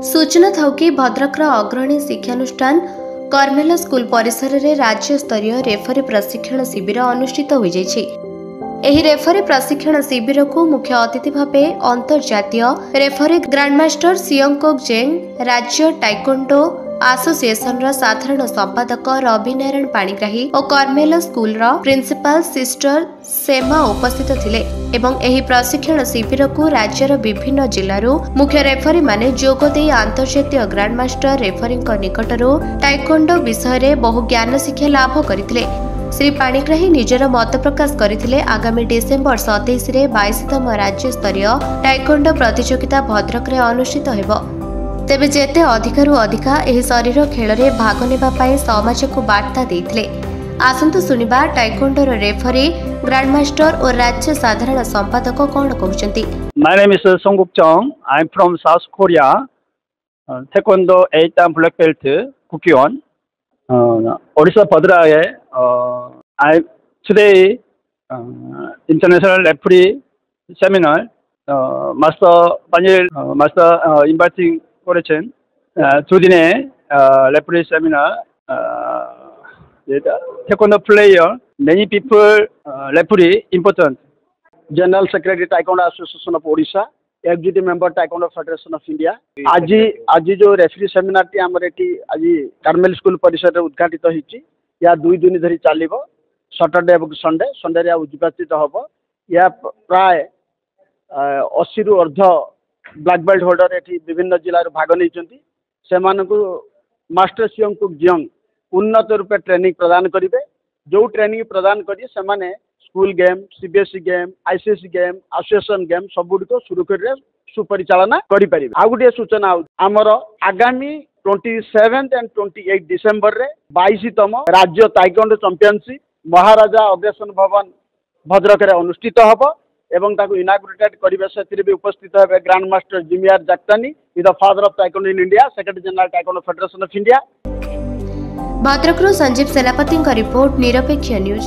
सूचना था कि भद्रकर अग्रणी शिक्षानुष्ठान कर्मेल स्कूल परिसर में राज्य स्तरीय रेफरी प्रशिक्षण शिविर अनुष्ठित हो रेफरी प्रशिक्षण शिविर को मुख्य अतिथि भाव अंतर्जातीय रेफरी ग्रांडमास्टर सियोंग जेंग, राज्य टाइकोंडो एसोसिएशन साधारण संपादक रवि नारायण पाणिग्राही और कर्मेल स्कूल प्रिंसिपल सिस्टर सेमा उपस्थित थिले एवं एही प्रशिक्षण शिविर को राज्यर विभिन्न जिल्लारू मुख्य रेफरी माने जोग देई अंतर्जातीय ग्रांडमास्टर रेफरी निकटरू टाइकोंडो विषय रे बहु ज्ञान शिक्षा लाभ करथिले। श्री पाणिग्राही निजर मत प्रकाश करथिले आगामी डिसेम्बर 27 रे 22तम राज्य स्तरीय टाइकोंडो प्रतियोगिता भद्रक रे अनुष्ठित हेबो। तेबे जेते अधिकरू अधिका एही शरीर खेल रे भाग नेबा पई समाज को वार्ता देथिले। आसंतु सुनिबा टाइकोंडो रेफरी ग्रैंडमास्टर और राज्य साधारण संपादक कौन कहउचंती। My name is Songguk Jung. I'm from South Korea. Taekwondo 8th black belt 국기원. Odisha Bhadrage. I today international referee seminar. Master Panil Master inviting Korean. Today referee seminar. Taekwondo player, many people referee important. General Secretary Taekwondo Association of Odisha, Executive Member Taekwondo Federation of India. आज जो referee seminar T आमर eighty आज Carmel school परिसर उद्घाटित होइछि। या 2 दिन धरि चलिबो, Saturday और संडे रे उद्घाटित हबो। या प्राय 80 रु अर्ध ब्लैक बेल्ट होल्डर एटी विभिन्न जिल्ला रो भाग नैचंती। सेमानकु मास्टर सियोंग जियोंग उन्नत रूपे ट्रेनिंग प्रदान करेंगे। जो ट्रेनिंग प्रदान करिए सेमाने school game, CBSE game, ICSE game, association game सबुड़ को सुरक्षित सुपरिचालना करें। आ गोटे सूचना आमर आगामी 27 एंड 28 डिसेम्बर रे 22तम राज्य ताइकोंडो चैंपियनशिप महाराजा अग्रसेन भवन भद्रक रे अनुष्ठित हब एवं ताकू इनागुरेटेड करिवे। सेतिर भी उपस्थित हेबे grandmaster Jimmy R Jagtiani, the father of taekwondo in India, secretary general taekwondo federation of India. भद्रकରୁ संजीव सेनापति रिपोर्ट निरपेक्ष न्यूज।